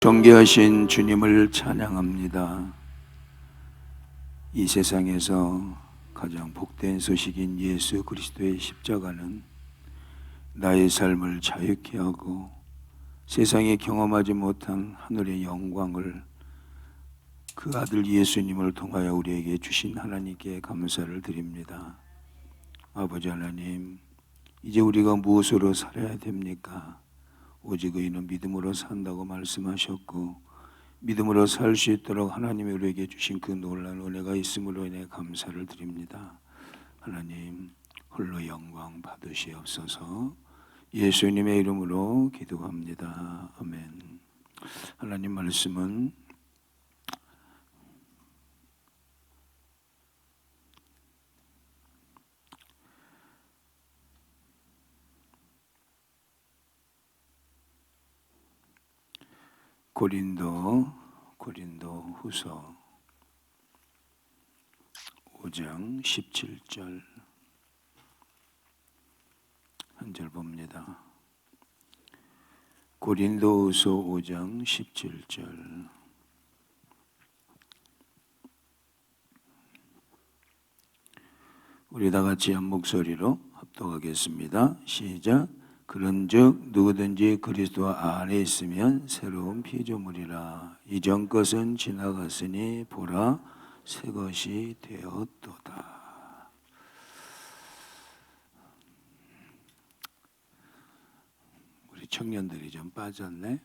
존귀하신 주님을 찬양합니다. 이 세상에서 가장 복된 소식인 예수 그리스도의 십자가는 나의 삶을 자유케 하고 세상에 경험하지 못한 하늘의 영광을 그 아들 예수님을 통하여 우리에게 주신 하나님께 감사를 드립니다. 아버지 하나님, 이제 우리가 무엇으로 살아야 됩니까? 오직 의인은 믿음으로 산다고 말씀하셨고, 믿음으로 살 수 있도록 하나님이 우리에게 주신 그 놀라운 은혜가 있음으로 인해 감사를 드립니다. 하나님, 홀로 영광 받으시옵소서. 예수님의 이름으로 기도합니다. 아멘. 하나님 말씀은 고린도 후서 5장 17절 한 절 봅니다. 고린도 후서 5장 17절. 우리 다 같이 한 목소리로 합독하겠습니다. 시작. 그런즉 누구든지 그리스도 안에 있으면 새로운 피조물이라. 이전 것은 지나갔으니 보라 새 것이 되었도다. 우리 청년들이 좀 빠졌네.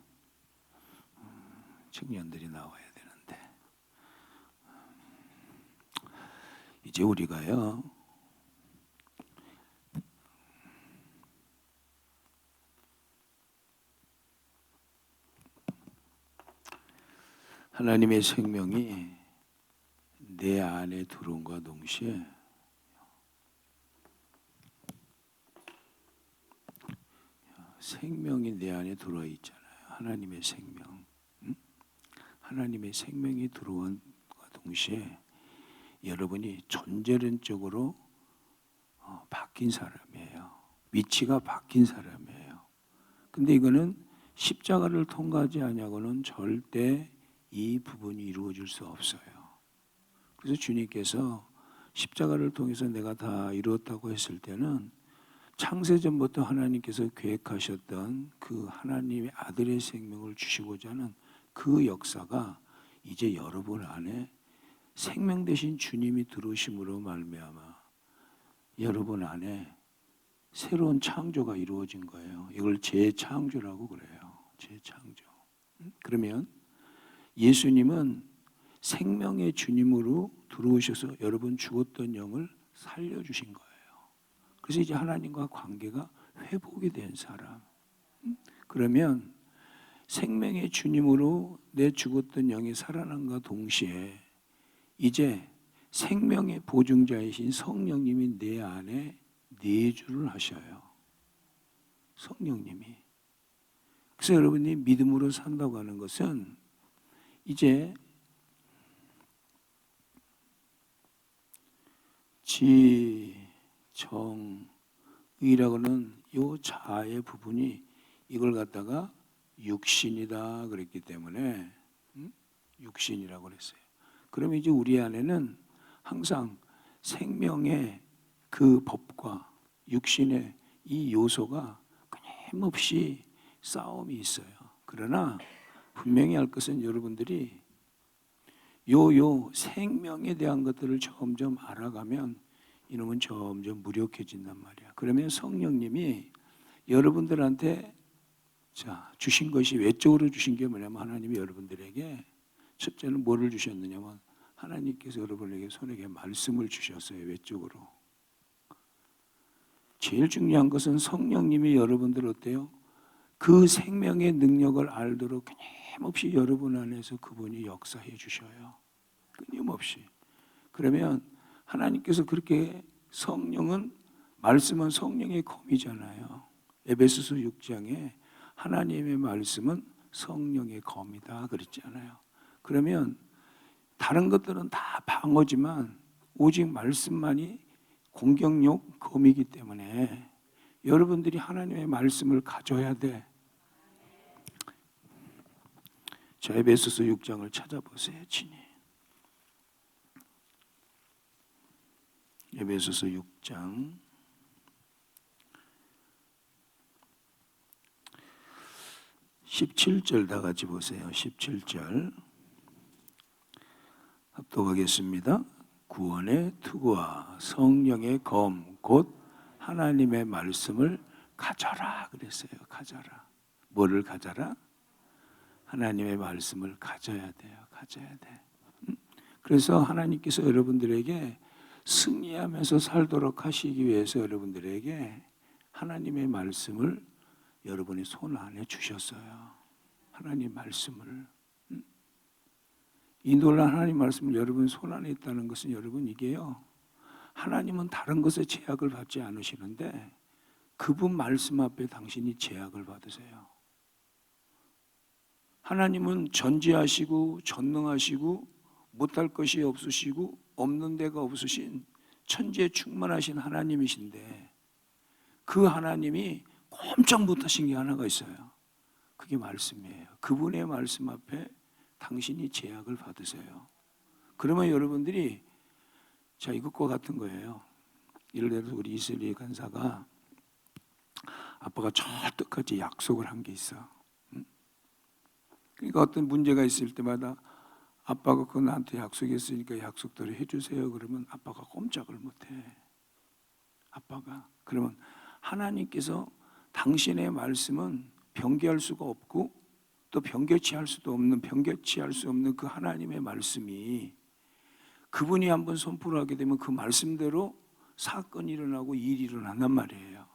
청년들이 나와야 되는데. 이제 우리가요, 하나님의 생명이 내 안에 들어온과 동시에 생명이 내 안에 들어와 있잖아요. 하나님의 생명. 하나님의 생명이 들어온과 동시에 여러분이 존재론적으로 바뀐 사람이에요. 위치가 바뀐 사람이에요. 근데 이거는 십자가를 통과하지 않냐고는 절대 이 부분이 이루어질 수 없어요. 그래서 주님께서 십자가를 통해서 내가 다 이루었다고 했을 때는 창세전부터 하나님께서 계획하셨던 그 하나님의 아들의 생명을 주시고자 하는 그 역사가 이제 여러분 안에 생명 되신 주님이 들어오심으로 말미암아 여러분 안에 새로운 창조가 이루어진 거예요. 이걸 재창조라고 그래요. 재창조. 그러면 예수님은 생명의 주님으로 들어오셔서 여러분 죽었던 영을 살려주신 거예요. 그래서 이제 하나님과 관계가 회복이 된 사람. 그러면 생명의 주님으로 내 죽었던 영이 살아난과 동시에 이제 생명의 보증자이신 성령님이 내 안에 내주를 하셔요. 성령님이. 그래서 여러분이 믿음으로 산다고 하는 것은 이제 지, 정, 의라고는 이 자의 부분이 이걸 갖다가 육신이다 그랬기 때문에 육신이라고 그랬어요. 그러면 이제 우리 안에는 항상 생명의 그 법과 육신의 이 요소가 끊임없이 싸움이 있어요. 그러나 분명히 할 것은 여러분들이 요 생명에 대한 것들을 점점 알아가면 이놈은 점점 무력해진단 말이야. 그러면 성령님이 여러분들한테 주신 것이 외적으로 주신 게 뭐냐면 하나님이 여러분들에게 첫째는 뭐를 주셨느냐면 하나님께서 여러분에게 손에게 말씀을 주셨어요. 외적으로. 제일 중요한 것은 성령님이 여러분들 어때요? 그 생명의 능력을 알도록 끊임없이 여러분 안에서 그분이 역사해 주셔요. 끊임없이. 그러면 하나님께서 그렇게 말씀은 성령의 검이잖아요. 에베소서 6장에 하나님의 말씀은 성령의 검이다 그랬잖아요. 그러면 다른 것들은 다 방어지만 오직 말씀만이 공격력 검이기 때문에 여러분들이 하나님의 말씀을 가져야 돼. 자, 에베소서 6장을 찾아보세요. 친히. 에베소서 6장 17절 다 같이 보세요. 17절 합독하겠습니다. 구원의 투구와 성령의 검 곧 하나님의 말씀을 가져라 그랬어요. 가져라. 뭐를 가져라? 하나님의 말씀을 가져야 돼요. 가져야 돼. 그래서 하나님께서 여러분들에게 승리하면서 살도록 하시기 위해서 여러분들에게 하나님의 말씀을 여러분의 손 안에 주셨어요. 하나님 말씀을. 이 놀라운 하나님 말씀을 여러분 손 안에 있다는 것은 여러분 이게요. 하나님은 다른 것에 제약을 받지 않으시는데 그분 말씀 앞에 당신이 제약을 받으세요. 하나님은 전지하시고 전능하시고 못할 것이 없으시고 없는 데가 없으신 천지에 충만하신 하나님이신데 그 하나님이 꼼짝 못하신 게 하나가 있어요. 그게 말씀이에요. 그분의 말씀 앞에 당신이 제약을 받으세요. 그러면 여러분들이 자 이것과 같은 거예요. 예를 들어서 우리 이스라엘 간사가 아빠가 절대까지 약속을 한 게 있어. 그러니까 어떤 문제가 있을 때마다 아빠가 그거 나한테 약속했으니까 약속대로 해주세요. 그러면 아빠가 꼼짝을 못해. 아빠가. 그러면 하나님께서 당신의 말씀은 변개할 수가 없고 또 변개치 할 수 없는 그 하나님의 말씀이 그분이 한번 선포를 하게 되면 그 말씀대로 사건이 일어나고 일이 일어난단 말이에요.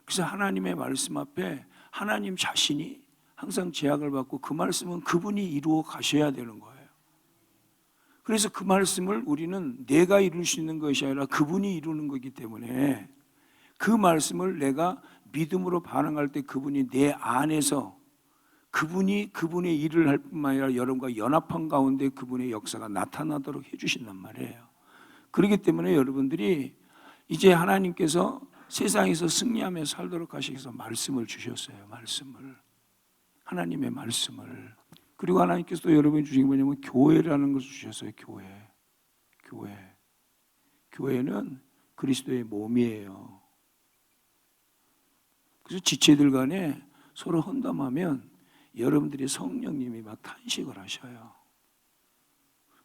그래서 하나님의 말씀 앞에 하나님 자신이 항상 제약을 받고 그 말씀은 그분이 이루어 가셔야 되는 거예요. 그래서 그 말씀을 우리는 내가 이룰 수 있는 것이 아니라 그분이 이루는 거기 때문에 그 말씀을 내가 믿음으로 반응할 때 그분이 내 안에서 그분이 그분의 일을 할 뿐만 아니라 여러분과 연합한 가운데 그분의 역사가 나타나도록 해주신단 말이에요. 그렇기 때문에 여러분들이 이제 하나님께서 세상에서 승리하며 살도록 하시기 위해서 말씀을 주셨어요. 말씀을. 하나님의 말씀을. 그리고 하나님께서 또 여러분이 주신 게 뭐냐면 교회라는 것을 주셨어요. 교회. 교회는 그리스도의 몸이에요. 그래서 지체들 간에 서로 헌담하면 여러분들이 성령님이 막 탄식을 하셔요.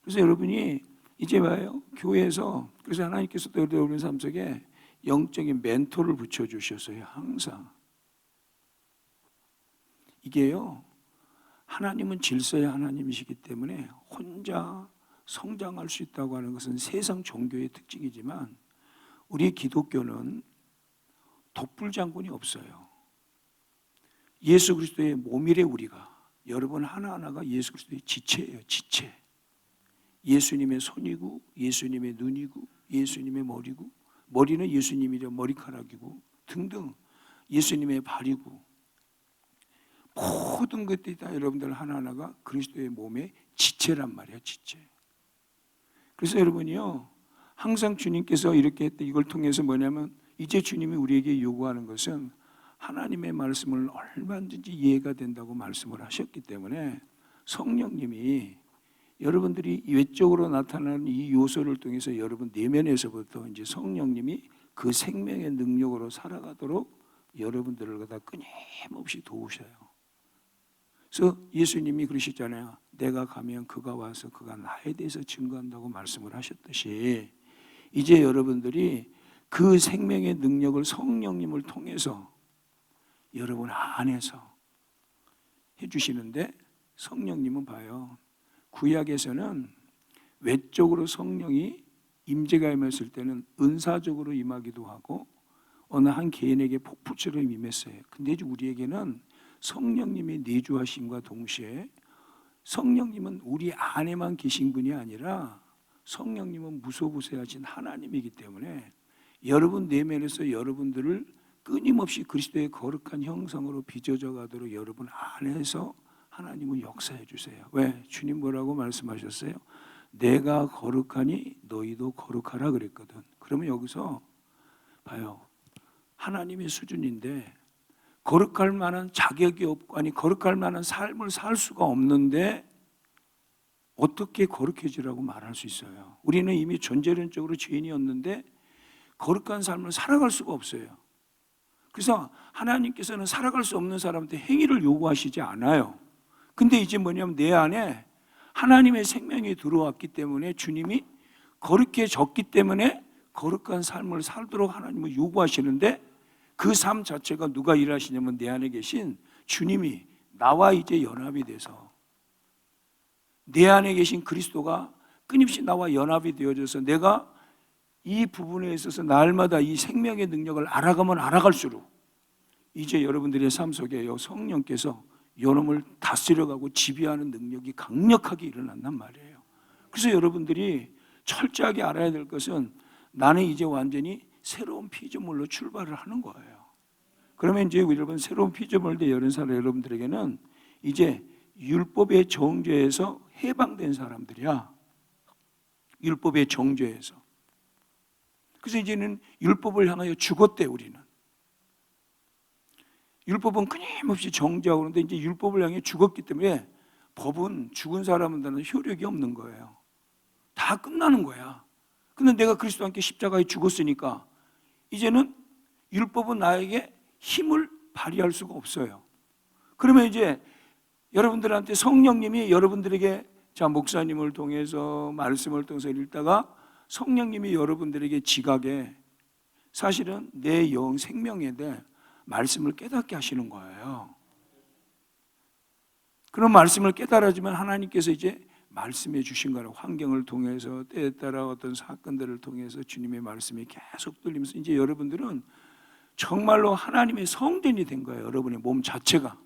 그래서 여러분이 이제 봐요. 교회에서 그래서 하나님께서 또 여러분 삶 속에 영적인 멘토를 붙여주셨어요. 항상. 이게요. 하나님은 질서의 하나님이시기 때문에 혼자 성장할 수 있다고 하는 것은 세상 종교의 특징이지만 우리 기독교는 독불장군이 없어요. 예수 그리스도의 몸이래 우리가. 여러분 하나하나가 예수 그리스도의 지체예요. 지체. 예수님의 손이고 예수님의 눈이고 예수님의 머리고 머리는 예수님이래 머리카락이고 등등 예수님의 발이고 모든 것들이 다 여러분들 하나하나가 그리스도의 몸의 지체란 말이에요. 지체. 그래서 여러분이요 항상 주님께서 이렇게 했다. 이걸 통해서 뭐냐면 이제 주님이 우리에게 요구하는 것은 하나님의 말씀을 얼마든지 이해가 된다고 말씀을 하셨기 때문에 성령님이 여러분들이 외적으로 나타나는 이 요소를 통해서 여러분 내면에서부터 이제 성령님이 그 생명의 능력으로 살아가도록 여러분들을 갖다 끊임없이 도우셔요. 그래서 예수님이 그러시잖아요. 내가 가면 그가 와서 그가 나에 대해서 증거한다고 말씀을 하셨듯이 이제 여러분들이 그 생명의 능력을 성령님을 통해서 여러분 안에서 해주시는데 성령님은 봐요. 구약에서는 외적으로 성령이 임재가 임했을 때는 은사적으로 임하기도 하고 어느 한 개인에게 폭풍처럼 임했어요. 근데 이제 우리에게는 성령님이 내주하심과 동시에 성령님은 우리 안에만 계신 분이 아니라 성령님은 무소부세하신 하나님이기 때문에 여러분 내면에서 여러분들을 끊임없이 그리스도의 거룩한 형상으로 빚어져 가도록 여러분 안에서 하나님은 역사해 주세요. 왜? 주님 뭐라고 말씀하셨어요? 내가 거룩하니 너희도 거룩하라 그랬거든. 그러면 여기서 봐요. 하나님의 수준인데 거룩할 만한 자격이 없고, 아니 거룩할 만한 삶을 살 수가 없는데 어떻게 거룩해지라고 말할 수 있어요? 우리는 이미 존재론적으로 죄인이었는데 거룩한 삶을 살아갈 수가 없어요. 그래서 하나님께서는 살아갈 수 없는 사람한테 행위를 요구하시지 않아요. 근데 이제 뭐냐면 내 안에 하나님의 생명이 들어왔기 때문에, 주님이 거룩해졌기 때문에 거룩한 삶을 살도록 하나님은 요구하시는데, 그 삶 자체가 누가 일하시냐면 내 안에 계신 주님이 나와 이제 연합이 돼서, 내 안에 계신 그리스도가 끊임없이 나와 연합이 되어져서 내가 이 부분에 있어서 날마다 이 생명의 능력을 알아가면 알아갈수록 이제 여러분들의 삶 속에 성령께서 여러분을 다스려가고 지배하는 능력이 강력하게 일어난단 말이에요. 그래서 여러분들이 철저하게 알아야 될 것은, 나는 이제 완전히 새로운 피조물로 출발을 하는 거예요. 그러면 이제 여러분, 새로운 피조물로 열린 사람 여러분들에게는 이제 율법의 정죄에서 해방된 사람들이야. 율법의 정죄에서. 그래서 이제는 율법을 향하여 죽었대. 우리는 율법은 끊임없이 정죄하고, 그런데 이제 율법을 향해 죽었기 때문에 법은 죽은 사람한테는 효력이 없는 거예요. 다 끝나는 거야. 근데 내가 그리스도와 함께 십자가에 죽었으니까 이제는 율법은 나에게 힘을 발휘할 수가 없어요. 그러면 이제 여러분들한테 성령님이 여러분들에게, 자, 목사님을 통해서 말씀을 통해서 읽다가 성령님이 여러분들에게 지각에 사실은 내 영 생명에 대해 말씀을 깨닫게 하시는 거예요. 그런 말씀을 깨달아지면 하나님께서 이제 말씀해 주신 거라고, 환경을 통해서 때에 따라 어떤 사건들을 통해서 주님의 말씀이 계속 들리면서 이제 여러분들은 정말로 하나님의 성전이 된 거예요. 여러분의 몸 자체가.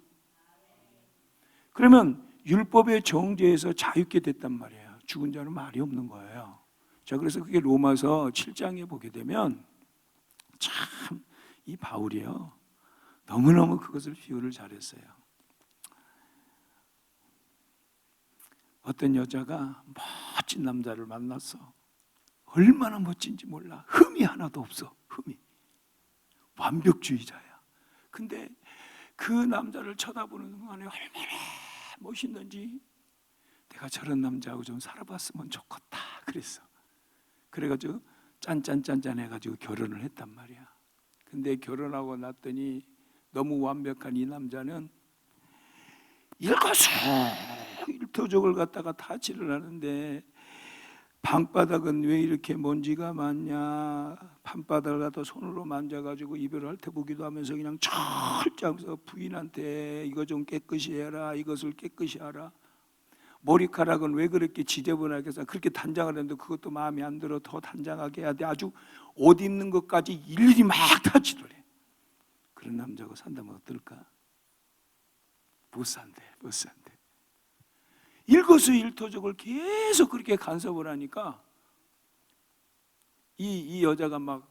그러면 율법의 정죄에서 자유케 됐단 말이에요. 죽은 자는 말이 없는 거예요. 자, 그래서 그게 로마서 7장에 보게 되면 참 이 바울이요, 너무너무 그것을 비유를 잘했어요. 어떤 여자가 멋진 남자를 만났어. 얼마나 멋진지 몰라. 흠이 하나도 없어. 흠이. 완벽주의자야. 근데 그 남자를 쳐다보는 순간에 얼마나 멋있는지, 내가 저런 남자하고 좀 살아봤으면 좋겠다 그랬어. 그래가지고 짠짠짠짠 해가지고 결혼을 했단 말이야. 근데 결혼하고 났더니 너무 완벽한 이 남자는 일거수일투족을 갖다가 타치를 하는데, 방바닥은 왜 이렇게 먼지가 많냐, 방바닥을 갖다 손으로 만져가지고 이별할 때 보기도 하면서 그냥 철저하면서 부인한테 이거 좀 깨끗이 해라, 이것을 깨끗이 하라. 머리카락은 왜 그렇게 지저분하게 해서 그렇게 단장을 했는데 그것도 마음에 안 들어, 더 단장하게 해야 돼. 아주 옷 입는 것까지 일일이 막 타치를 해. 그런 남자하고 산다면 어떨까? 못 산대. 일거수일투족을 계속 그렇게 간섭을 하니까 이 여자가 막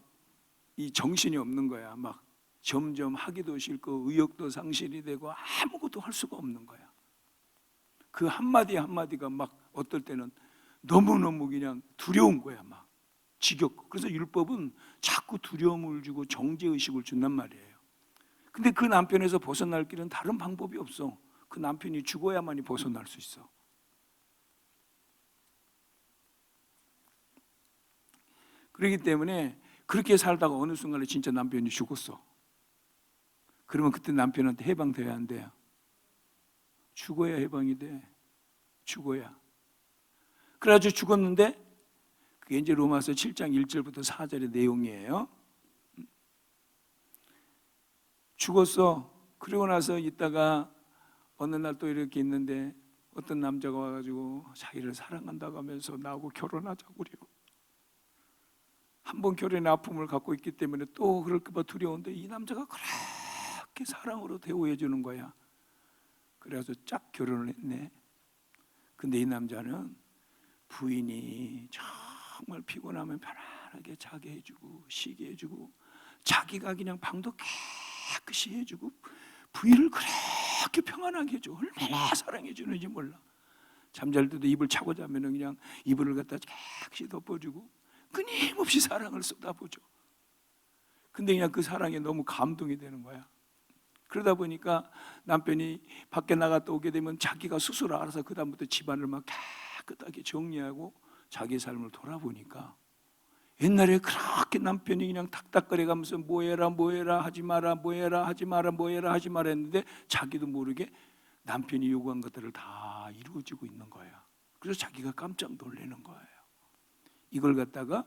이 정신이 없는 거야. 막 점점 하기도 싫고 의욕도 상실이 되고 아무것도 할 수가 없는 거야. 그 한마디 한마디가 막 어떨 때는 너무너무 그냥 두려운 거야. 막 지겹고. 그래서 율법은 자꾸 두려움을 주고 정죄의식을 준단 말이에요. 근데 그 남편에서 벗어날 길은 다른 방법이 없어. 그 남편이 죽어야만이 벗어날 수 있어. 그렇기 때문에 그렇게 살다가 어느 순간에 진짜 남편이 죽었어. 그러면 그때 남편한테 해방돼야 안 돼요? 죽어야 해방이 돼. 죽어야. 그래가지고 죽었는데, 그게 이제 로마서 7장 1절부터 4절의 내용이에요. 죽었어. 그러고 나서 있다가 어느 날 또 이렇게 있는데 어떤 남자가 와가지고 자기를 사랑한다고 하면서 나하고 결혼하자고 그래요. 한 번 결혼의 아픔을 갖고 있기 때문에 또 그럴까 봐 두려운데, 이 남자가 그렇게 사랑으로 대우해 주는 거야. 그래서 짝 결혼을 했네. 근데 이 남자는 부인이 정말 피곤하면 편안하게 자게 해주고 쉬게 해주고, 자기가 그냥 방도 깨끗이 해주고 부인을 그렇게 평안하게 해줘. 얼마나 사랑해 주는지 몰라. 잠잘 때도 이불 차고 자면 그냥 이불을 갖다 깨끗이 덮어주고 끊임없이 사랑을 쏟아부죠. 근데 그냥 그 사랑에 너무 감동이 되는 거야. 그러다 보니까 남편이 밖에 나갔다 오게 되면 자기가 스스로 알아서 그 다음부터 집안을 막 깨끗하게 정리하고 자기 삶을 돌아보니까, 옛날에 그렇게 남편이 그냥 탁탁거려가면서 뭐해라 뭐해라 하지 마라 뭐해라 하지 마라 뭐해라 하지 마라 했는데 자기도 모르게 남편이 요구한 것들을 다 이루어지고 있는 거야. 그래서 자기가 깜짝 놀라는 거예요. 이걸 갖다가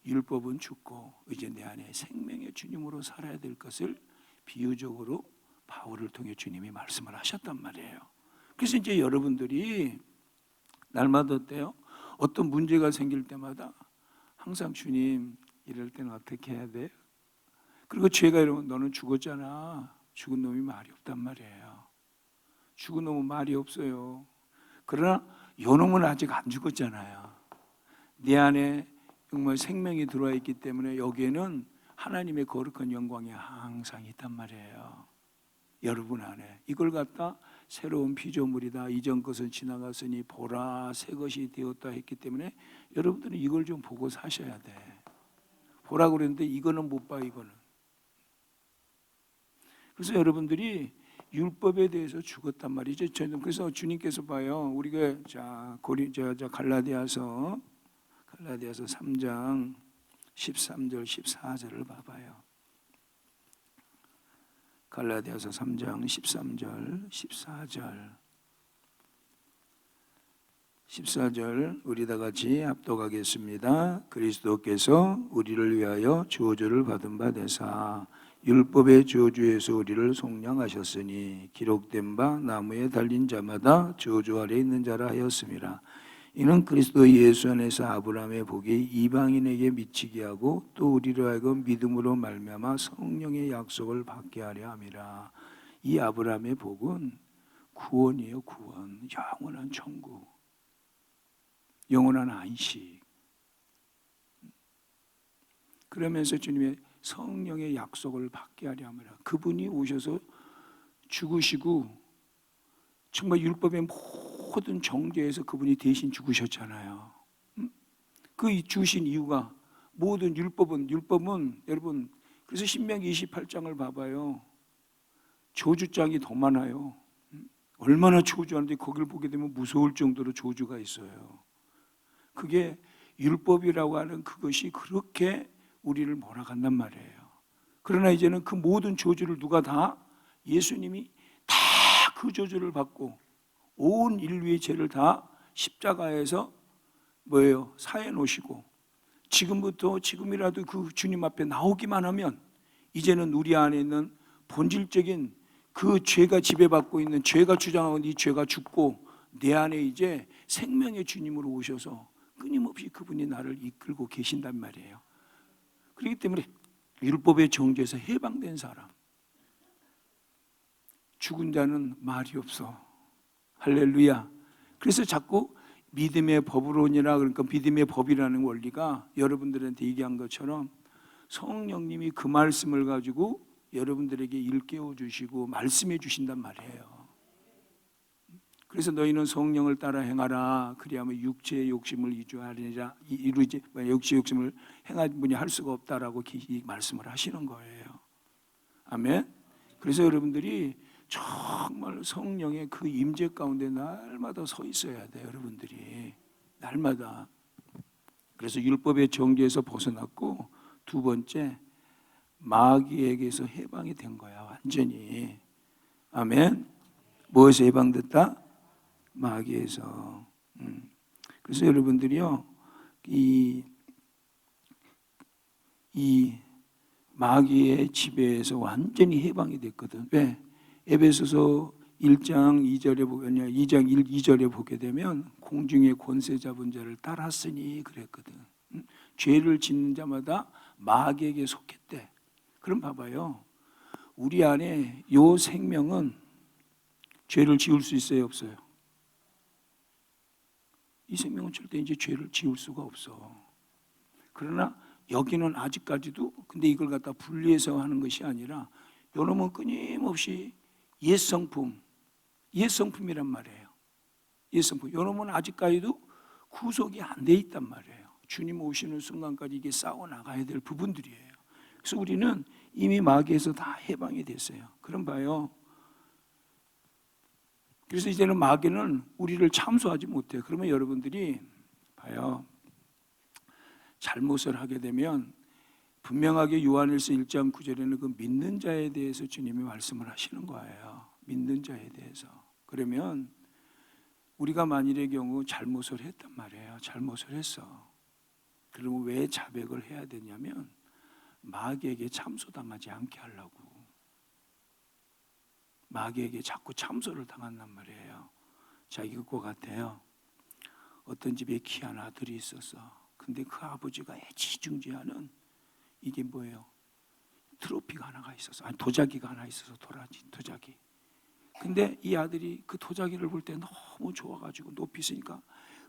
율법은 죽고 이제 내 안에 생명의 주님으로 살아야 될 것을 비유적으로 바울을 통해 주님이 말씀을 하셨단 말이에요. 그래서 이제 여러분들이 날마다 어때요? 어떤 문제가 생길 때마다 항상 주님, 이럴 때는 어떻게 해야 돼? 그리고 죄가 이러면 너는 죽었잖아. 죽은 놈이 말이 없단 말이에요. 죽은 놈은 말이 없어요. 그러나 요 놈은 아직 안 죽었잖아요. 내 안에 정말 생명이 들어와 있기 때문에 여기에는 하나님의 거룩한 영광이 항상 있단 말이에요. 여러분 안에 이걸 갖다 새로운 피조물이다, 이전 것은 지나갔으니 보라 새 것이 되었다 했기 때문에 여러분들은 이걸 좀 보고 사셔야 돼. 보라 그랬는데 이거는 못 봐. 이거는. 그래서 여러분들이 율법에 대해서 죽었단 말이죠. 그래서 주님께서 봐요. 우리가 갈라디아서 3장 13절 14절을 봐봐요. 갈라디아서 3장 13절 14절 우리 다 같이 합독하겠습니다. 그리스도께서 우리를 위하여 저주를 받은 바 되사 율법의 저주에서 우리를 속량하셨으니 기록된 바 나무에 달린 자마다 저주 아래 있는 자라 하였음이라. 이는 그리스도 예수 안에서 아브라함의 복이 이방인에게 미치게 하고 또 우리로 하여금 믿음으로 말미암아 성령의 약속을 받게 하려 함이라. 이 아브라함의 복은 구원이에요. 구원, 영원한 천국, 영원한 안식. 그러면서 주님의 성령의 약속을 받게 하려 함이라. 그분이 오셔서 죽으시고 정말 율법의 모든 정죄에서 그분이 대신 죽으셨잖아요. 그 주신 이유가 모든 율법은 여러분, 그래서 신명기 28장을 봐봐요. 저주장이 더 많아요. 얼마나 저주하는데 거기를 보게 되면 무서울 정도로 저주가 있어요. 그게 율법이라고 하는 그것이 그렇게 우리를 몰아간단 말이에요. 그러나 이제는 그 모든 저주를 누가 다 예수님이 다 그 저주를 받고 온 인류의 죄를 다 십자가에서 사해 놓으시고 지금이라도 그 주님 앞에 나오기만 하면 이제는 우리 안에 있는 본질적인 그 죄가 지배받고 있는 죄가 주장하고 이 죄가 죽고 내 안에 이제 생명의 주님으로 오셔서 끊임없이 그분이 나를 이끌고 계신단 말이에요. 그렇기 때문에 율법의 정죄에서 해방된 사람, 죽은 자는 말이 없어. 할렐루야. 그래서 자꾸 믿음의 법으로니라, 그러니까 믿음의 법이라는 원리가 여러분들한테 얘기한 것처럼 성령님이 그 말씀을 가지고 여러분들에게 일깨워 주시고 말씀해 주신단 말이에요. 그래서 너희는 성령을 따라 행하라. 그리하면 육체의 욕심을 이루지 육체의 욕심을 행하니 할 수가 없다라고 말씀을 하시는 거예요. 아멘. 그래서 여러분들이 정말 성령의 그 임재 가운데 날마다 서 있어야 돼요. 여러분들이 날마다. 그래서 율법의 정죄에서 벗어났고 두 번째 마귀에게서 해방이 된 거야. 완전히. 아멘. 무엇에 해방됐다? 마귀에서. 그래서 여러분들이요, 이 마귀의 지배에서 완전히 해방이 됐거든. 왜? 에베소서 1장 2절에 보면 2장 2절에 보게 되면 공중의 권세 잡은 자를 따랐으니 그랬거든. 죄를 짓는 자마다 마귀에게 속했대. 그럼 봐봐요. 우리 안에 요 생명은 죄를 지을 수 있어요, 없어요? 이 생명은 절대 이제 죄를 지을 수가 없어. 그러나 여기는 아직까지도, 근데 이걸 갖다 분리해서 하는 것이 아니라 요놈은 끊임없이 옛성품이란 말이에요. 옛성품. 요놈은 아직까지도 구속이 안 돼 있단 말이에요. 주님 오시는 순간까지 이게 싸워 나가야 될 부분들이에요. 그래서 우리는 이미 마귀에서 다 해방이 됐어요. 그럼 봐요. 그래서 이제는 마귀는 우리를 참소하지 못해요. 그러면 여러분들이 봐요. 잘못을 하게 되면 분명하게 요한일서 1장 9절에는 그 믿는 자에 대해서 주님이 말씀을 하시는 거예요. 믿는 자에 대해서. 그러면 우리가 만일의 경우 잘못을 했단 말이에요. 잘못을 했어. 그러면 왜 자백을 해야 되냐면 마귀에게 참소당하지 않게 하려고. 마귀에게 자꾸 참소를 당한단 말이에요. 자, 이것과 같아요. 어떤 집에 귀한 아들이 있었어. 근데 그 아버지가 애지중지하는 이게 뭐예요? 트로피가 하나가 있어서, 아니 도자기가 하나 있어서, 도자기. 근데 이 아들이 그 도자기를 볼 때 너무 좋아가지고 높이 있으니까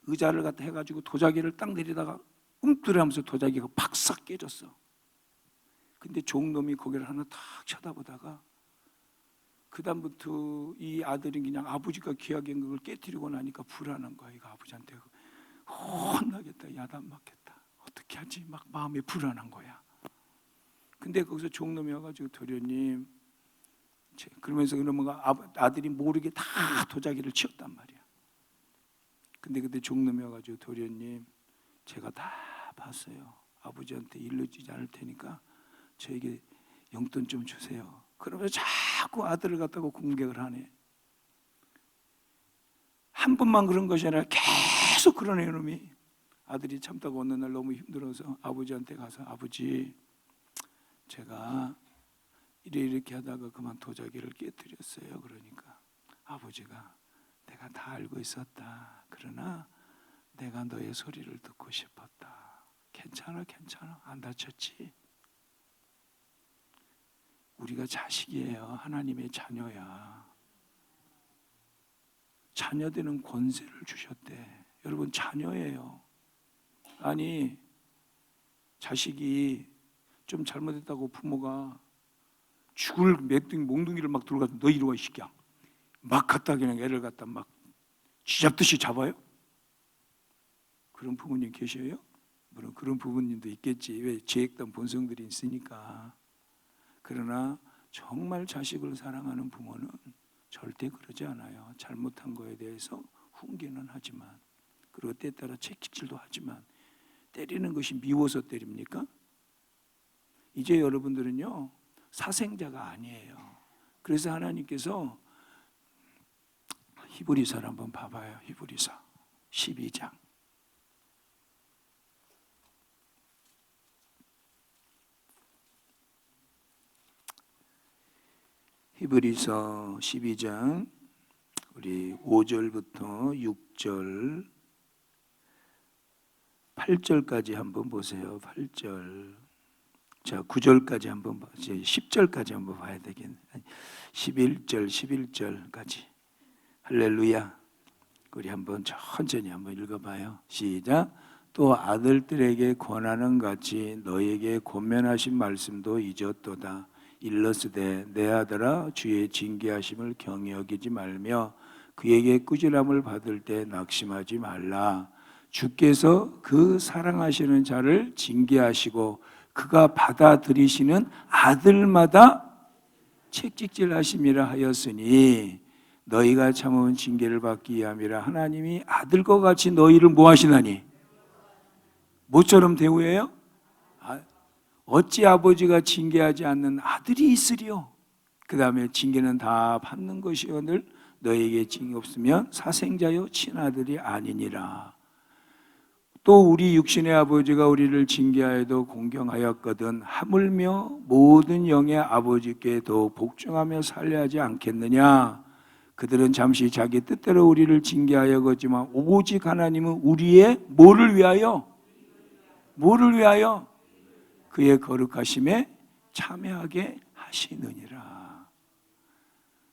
의자를 갖다 해가지고 도자기를 딱 내리다가 움츠러하면서 도자기가 팍싹 깨졌어. 근데 종놈이 고개를 하나 탁 쳐다보다가 그 다음부터 이 아들은 그냥 아버지가 귀하게 그걸 깨뜨리고 나니까 불안한 거야. 이거 아버지한테 혼나겠다, 야단 맞겠다, 어떻게 하지? 막 마음에 불안한 거야. 근데 거기서 종놈이 와가지고 도련님, 그러면서 그러면 아들이 모르게 다 도자기를 치웠단 말이야. 근데 그때 종놈이 와가지고 도련님, 제가 다 봤어요. 아버지한테 일러주지 않을 테니까 저에게 용돈 좀 주세요. 그러면서 자꾸 아들을 갖다가 공격을 하네. 한 번만 그런 것이 아니라 계속 그러네. 놈이. 아들이 참다가 어느 날 너무 힘들어서 아버지한테 가서, 아버지, 제가 이렇게 하다가 그만 도자기를 깨뜨렸어요. 그러니까 아버지가, 내가 다 알고 있었다. 그러나 내가 너의 소리를 듣고 싶었다. 괜찮아, 안 다쳤지? 우리가 자식이에요. 하나님의 자녀야. 자녀되는 권세를 주셨대. 여러분, 자녀예요. 아니, 자식이 좀 잘못했다고 부모가 죽을 몽둥이를 막 들고 가서 너 이리 와 이 새끼야, 막 갖다 그냥 애를 갖다 막 쥐잡듯이 잡아요? 그런 부모님 계셔요? 물론 그런 부모님도 있겠지. 왜? 죄악된 본성들이 있으니까. 그러나 정말 자식을 사랑하는 부모는 절대 그러지 않아요. 잘못한 거에 대해서 훈계는 하지만, 그리고 때에 따라 채찍질도 하지만, 때리는 것이 미워서 때립니까? 이제 여러분들은요, 사생자가 아니에요. 그래서 하나님께서 히브리서를 한번 봐봐요. 히브리서 12장. 히브리서 12장 우리 5절부터 6절 8절까지 한번 보세요. 8절. 자, 9절까지 한번 봐. 이제 10절까지 한번 봐야 되겠네. 11절까지. 할렐루야. 우리 한번 천천히 한번 읽어봐요. 시작. 또 아들들에게 권하는 같이 너에게 권면하신 말씀도 잊었도다. 일러스되 내 아들아, 주의 징계하심을 경히 여기지 말며 그에게 꾸지람을 받을 때 낙심하지 말라. 주께서 그 사랑하시는 자를 징계하시고 그가 받아들이시는 아들마다 책찍질 하심이라 하였으니 너희가 참으면 징계를 받기 위함이라. 하나님이 아들과 같이 너희를 뭐 하시나니? 모처럼 대우해요? 어찌 아버지가 징계하지 않는 아들이 있으리요? 그 다음에 징계는 다 받는 것이오늘 너에게 징계 없으면 사생자요 친아들이 아니니라. 또 우리 육신의 아버지가 우리를 징계하여도 공경하였거든 하물며 모든 영의 아버지께 더 복종하며 살려 하지 않겠느냐. 그들은 잠시 자기 뜻대로 우리를 징계하였지만 오직 하나님은 우리의 뭐를 위하여? 뭐를 위하여? 그의 거룩하심에 참여하게 하시느니라.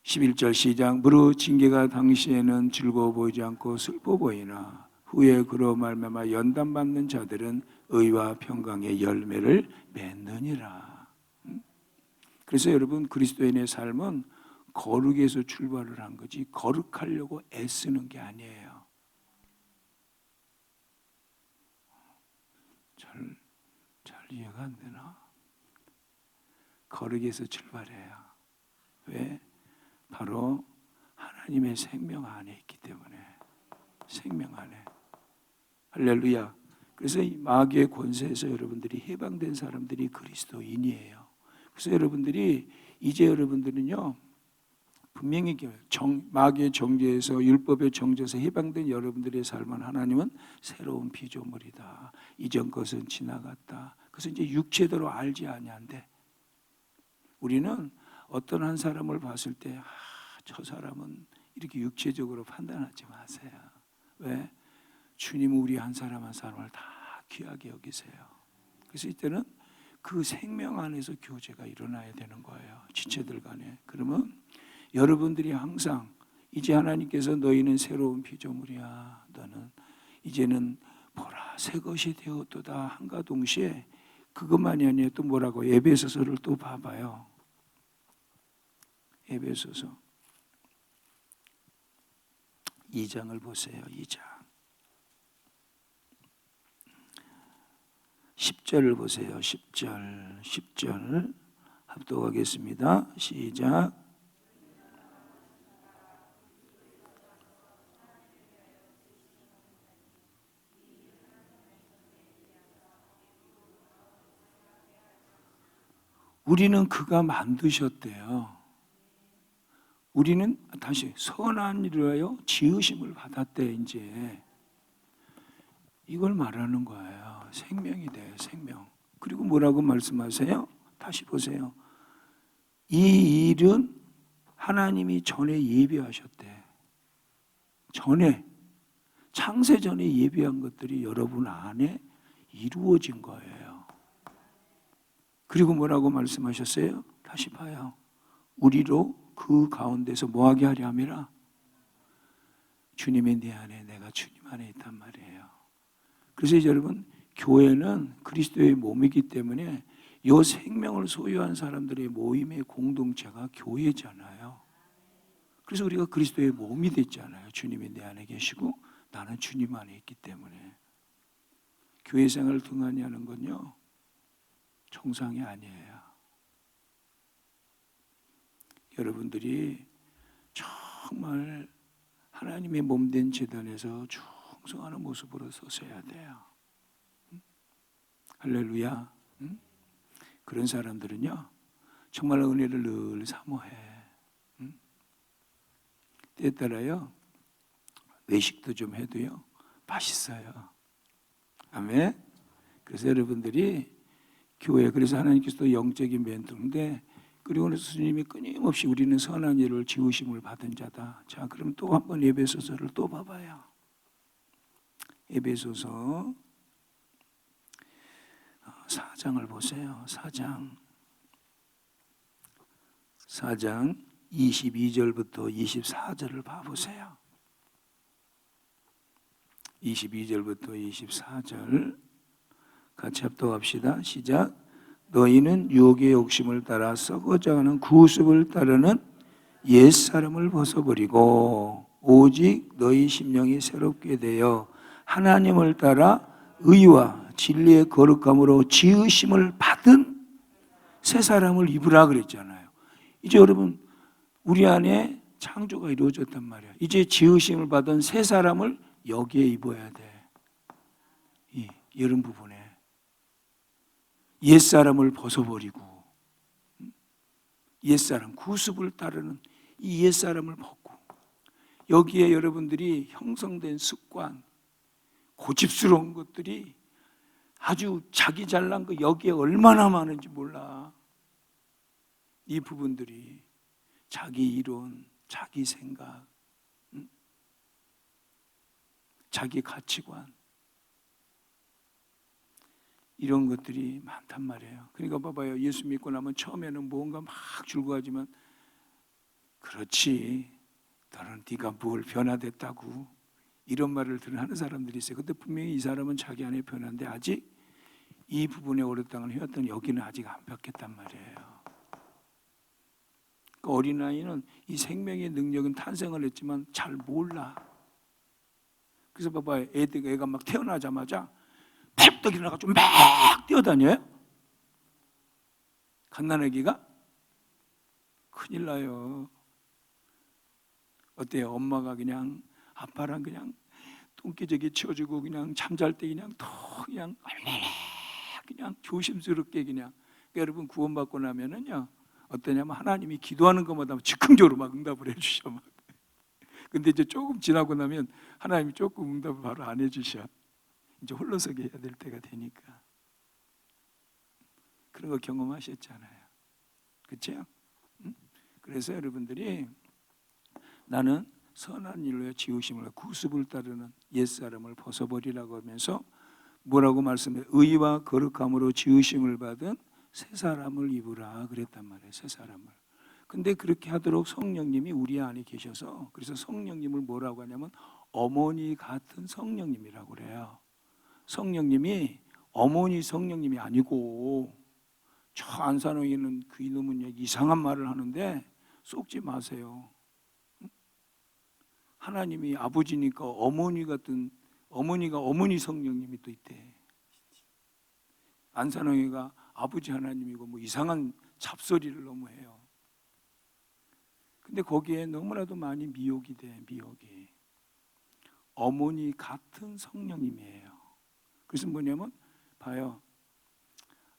11절 시작. 무릇 징계가 당시에는 즐거워 보이지 않고 슬퍼 보이나 후에 그로 말미암아 연단받는 자들은 의와 평강의 열매를 맺느니라. 그래서 여러분, 그리스도인의 삶은 거룩에서 출발을 한 거지 거룩하려고 애쓰는 게 아니에요. 잘 이해가 안 되나? 거룩에서 출발해요. 왜? 바로 하나님의 생명 안에 있기 때문에, 생명 안에. 할렐루야. 그래서 이 마귀의 권세에서 여러분들이 해방된 사람들이 그리스도인이에요. 그래서 여러분들이 이제 여러분들은요, 분명히 마귀의 정죄에서, 율법의 정죄에서 해방된 여러분들의 삶은 하나님은 새로운 피조물이다. 이전 것은 지나갔다. 그래서 이제 육체대로 알지 아니한데, 우리는 어떤 한 사람을 봤을 때 저 사람은 이렇게 육체적으로 판단하지 마세요. 왜? 주님은 우리 한 사람 한 사람을 다 귀하게 여기세요. 그래서 이때는 그 생명 안에서 교제가 일어나야 되는 거예요. 지체들 간에. 그러면 여러분들이 항상 이제 하나님께서 너희는 새로운 피조물이야. 너는 이제는 보라 새 것이 되었도다. 한가 동시에 그것만이 아니에요. 또 뭐라고? 에베소서를 또 봐봐요. 에베소서 2장을 보세요. 2장 10절을 보세요. 10절 합독하겠습니다. 시작. 우리는 그가 만드셨대요. 우리는 다시 선한 일을 하여 지으심을 받았대. 이제 이걸 말하는 거예요. 생명이 돼요. 생명. 그리고 뭐라고 말씀하세요? 다시 보세요. 이 일은 하나님이 전에 예비하셨대. 전에, 창세 전에 예비한 것들이 여러분 안에 이루어진 거예요. 그리고 뭐라고 말씀하셨어요? 다시 봐요. 우리로 그 가운데서 뭐하게 하려 함이라? 주님이 내 안에, 내가 주님 안에 있단 말이에요. 그래서 이제 여러분, 교회는 그리스도의 몸이기 때문에 이 생명을 소유한 사람들의 모임의 공동체가 교회잖아요. 그래서 우리가 그리스도의 몸이 됐잖아요. 주님이 내 안에 계시고 나는 주님 안에 있기 때문에. 교회 생활을 등한히 하는 건요, 정상이 아니에요. 여러분들이 정말 하나님의 몸된 제단에서 충성하는 모습으로 서셔야 돼요. 할렐루야. 그런 사람들은요, 정말 은혜를 늘 사모해. 때에 따라요, 외식도 좀 해도요, 맛있어요. 아멘. 그래서 여러분들이 교회, 그래서 하나님께서도 영적인 멘토인데, 그리고 예수님이 끊임없이 우리는 선한 일을 지으심을 받은 자다. 자, 그럼 또 한번 에베소서를 또 봐봐요. 에베소서 4장을 보세요. 4장 22절부터 24절을 봐보세요. 22절부터 24절 같이 합독합시다. 시작. 너희는 유혹의 욕심을 따라 썩어져가는 구습을 따르는 옛사람을 벗어버리고 오직 너희 심령이 새롭게 되어 하나님을 따라 의와 진리의 거룩함으로 지으심을 받은 새 사람을 입으라 그랬잖아요. 이제 여러분, 우리 안에 창조가 이루어졌단 말이야. 이제 지으심을 받은 새 사람을 여기에 입어야 돼. 이런 부분에 옛사람을 벗어버리고, 옛사람, 구습을 따르는 이 옛사람을 벗고, 여기에 여러분들이 형성된 습관, 고집스러운 것들이 아주 자기 잘난 거 여기에 얼마나 많은지 몰라. 이 부분들이 자기 이론, 자기 생각, 자기 가치관, 이런 것들이 많단 말이에요. 그러니까 봐봐요. 예수 믿고 나면 처음에는 뭔가 막 즐거워하지만, 그렇지, 너는 네가 뭘 변화됐다고 이런 말을 하는 사람들이 있어요. 근데 분명히 이 사람은 자기 안에 변한데 아직 이 부분에 오랫동안 해왔던 여기는 아직 안 바뀌었단 말이에요. 그러니까 어린아이는 이 생명의 능력은 탄생을 했지만 잘 몰라. 그래서 봐봐요. 애가 막 태어나자마자 펄떡 일어나가지고 막 뛰어다녀요. 갓난아기가 큰일 나요. 어때요? 엄마가 그냥 아빠랑 그냥 똥기저귀 치워주고 그냥 잠잘 때 그냥 더 그냥 얼마나 그냥 조심스럽게 그냥. 그러니까 여러분 구원받고 나면은요 어떠냐면 하나님이 기도하는 것마다 즉흥적으로 막 응답을 해주셔. 막. 근데 이제 조금 지나고 나면 하나님이 조금 응답을 바로 안 해주셔. 이제 홀로서기 해야 될 때가 되니까. 그런 거 경험하셨잖아요. 그렇죠? 그래서 여러분들이 나는 선한 일로 지으심을 구습을 따르는 옛사람을 벗어버리라고 하면서 뭐라고 말씀해요? 의와 거룩함으로 지으심을 받은 새 사람을 입으라 그랬단 말이에요. 새 사람을. 근데 그렇게 하도록 성령님이 우리 안에 계셔서 그래서 성령님을 뭐라고 하냐면 어머니 같은 성령님이라고 그래요. 성령님이 어머니 성령님이 아니고 저 안산호에 있는 그 이놈은 이상한 말을 하는데 속지 마세요. 하나님이 아버지니까 어머니 같은 어머니가 어머니 성령님이 또 있대. 안산호가 아버지 하나님이고 뭐 이상한 잡소리를 너무 해요. 근데 거기에 너무나도 많이 미혹이 돼. 미혹이. 어머니 같은 성령님이에요. 그래서 뭐냐면 봐요.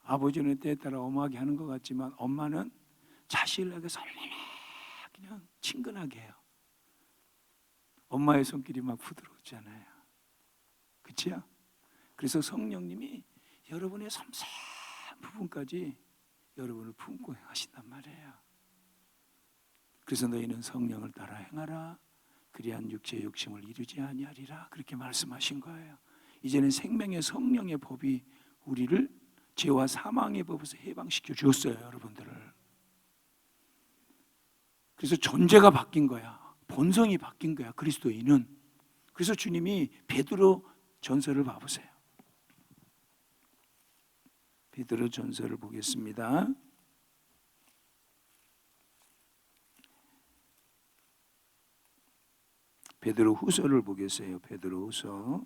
아버지는 때에 따라 엄하게 하는 것 같지만 엄마는 자식을 위해서 얼마나 그냥 친근하게 해요. 엄마의 손길이 막 부드럽잖아요. 그치요? 그래서 성령님이 여러분의 섬세한 부분까지 여러분을 품고 하신단 말이에요. 그래서 너희는 성령을 따라 행하라. 그리한 육체의 욕심을 이루지 아니하리라. 그렇게 말씀하신 거예요. 이제는 생명의 성령의 법이 우리를 죄와 사망의 법에서 해방시켜 주었어요. 여러분들을. 그래서 존재가 바뀐 거야. 본성이 바뀐 거야. 그리스도인은. 그래서 주님이 베드로 전서를 봐보세요. 베드로 전서를 보겠습니다. 베드로 후서를 보겠어요. 베드로 후서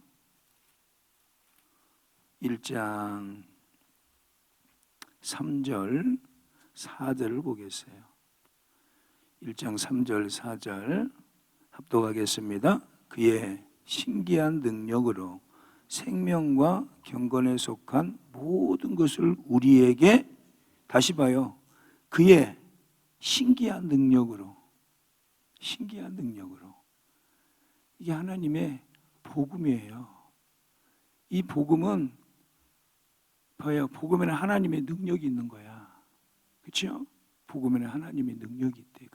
1장 3절 4절을 보겠어요. 1장 3절 4절 합독하겠습니다. 그의 신기한 능력으로 생명과 경건에 속한 모든 것을 우리에게 다시 봐요. 그의 신기한 능력으로 이게 하나님의 복음이에요. 이 복음은 봐요. 복음에는 하나님의 능력이 있는 거야. 그렇죠? 복음에는 하나님의 능력이 있대.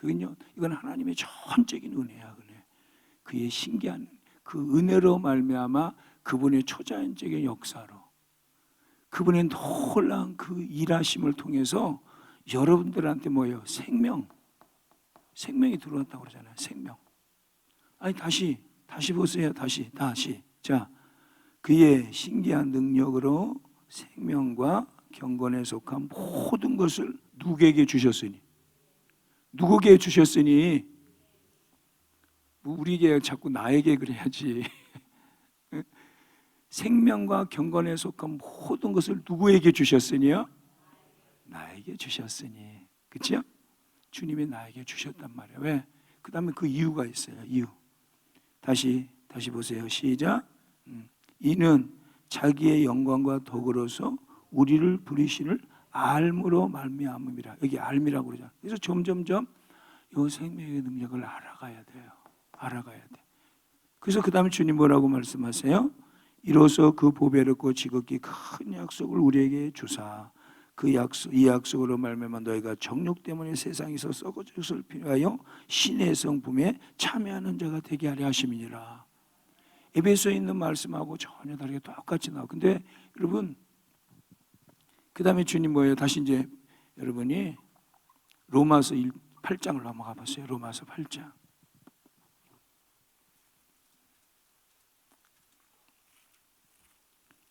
이건 하나님의 전적인 은혜야. 은혜. 그의 신기한 그 은혜로 말미암아 그분의 초자연적인 역사로 그분의 놀라운 그 일하심을 통해서 여러분들한테 뭐예요? 생명이 들어왔다고 그러잖아요. 생명. 아니 다시 보세요. 다시. 자, 그의 신기한 능력으로 생명과 경건에 속한 모든 것을 누구에게 주셨으니? 우리에게 자꾸 나에게 그래야지. 생명과 경건에 속한 모든 것을 누구에게 주셨으니요? 나에게 주셨으니. 그렇죠? 주님이 나에게 주셨단 말이에요. 왜? 그 다음에 그 이유가 있어요. 이유. 다시 보세요. 시작. 이는 자기의 영광과 덕으로서 우리를 부르시를 알므로 말미암음이라. 여기 알미라고 그러잖아요. 그래서 점점점 이 생명의 능력을 알아가야 돼요. 그래서 그 다음에 주님 뭐라고 말씀하세요? 이로써 그 보배롭고 지극히 큰 약속을 우리에게 주사 이 약속으로 말미암아 너희가 정욕 때문에 세상에서 썩어졌을 필요하여 신의 성품에 참여하는 자가 되게 하려 하심이니라. 에베소에 있는 말씀하고 전혀 다르게 똑같이 나와. 근데 여러분 그 다음에 주님 뭐예요? 다시 이제 여러분이 로마서 8장을 넘어가 보세요. 로마서 8장.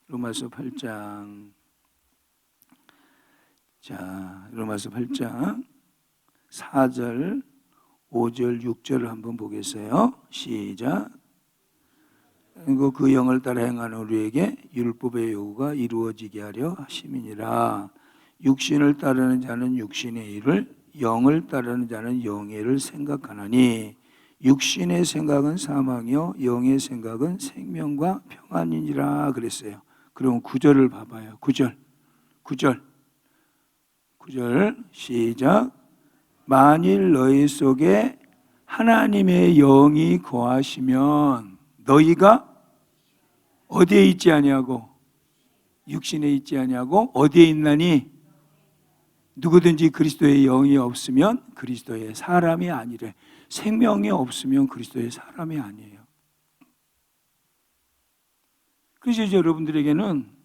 로마서 8장. 자, 로마서 8장 4절, 5절, 6절을 한번 보겠어요. 시작. 그리고 그 영을 따라 행하는 우리에게 율법의 요구가 이루어지게 하려 하심이니라. 육신을 따르는 자는 육신의 일을, 영을 따르는 자는 영의 일을 생각하나니 육신의 생각은 사망이요 영의 생각은 생명과 평안이니라 그랬어요. 그럼 9절을 봐봐요. 9절 시작. 만일 너희 속에 하나님의 영이 거하시면 너희가 어디에 있지 아니하고 육신에 있지 아니하고 어디에 있나니 누구든지 그리스도의 영이 없으면 그리스도의 사람이 아니래. 생명이 없으면 그리스도의 사람이 아니에요. 그래서 이제 여러분들에게는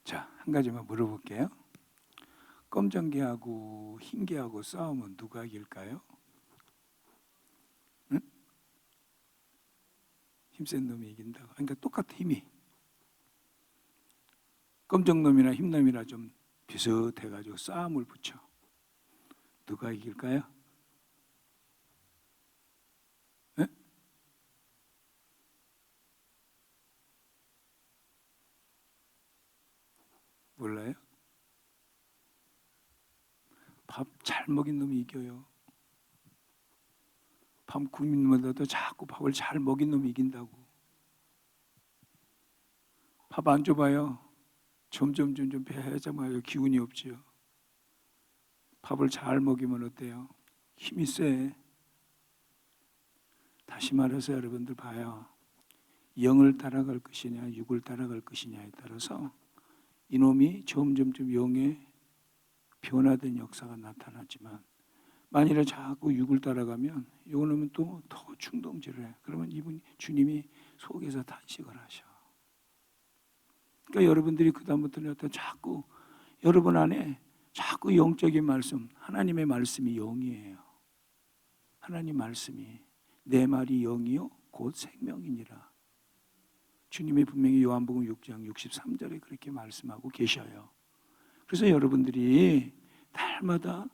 자, 한 가지만 물어볼게요. 검정개하고 흰개하고 싸우면 누가 이길까요? 응? 힘센 놈이 이긴다고. 그러니까 똑같아 힘이. 검정놈이나 흰놈이나 좀 비슷해가지고 싸움을 붙여. 누가 이길까요? 네? 몰라요? 밥 잘 먹인 놈이 이겨요. 밥 굶는 놈보다도 자꾸 밥을 잘 먹인 놈이 이긴다고. 밥 안 줘봐요. 점점 배자마자 기운이 없지요. 밥을 잘 먹이면 어때요? 힘이 세. 다시 말해서 여러분들 봐요. 영을 따라갈 것이냐 육을 따라갈 것이냐에 따라서 이놈이 점점 영의 변화된 역사가 나타나지만 만일에 자꾸 육을 따라가면 이놈은 또 더 충동질을 해. 그러면 이분 주님이 속에서 탄식을 하셔. 그러니까 여러분들이 그다음부터는 어떤 자꾸 여러분 안에 자꾸 영적인 말씀, 하나님의 말씀이 영이에요. 하나님 말씀이 내 말이 영이요 곧 생명이니라. 주님이 분명히 요한복음 6장 63절에 그렇게 말씀하고 계셔요. 그래서 여러분들이 날마다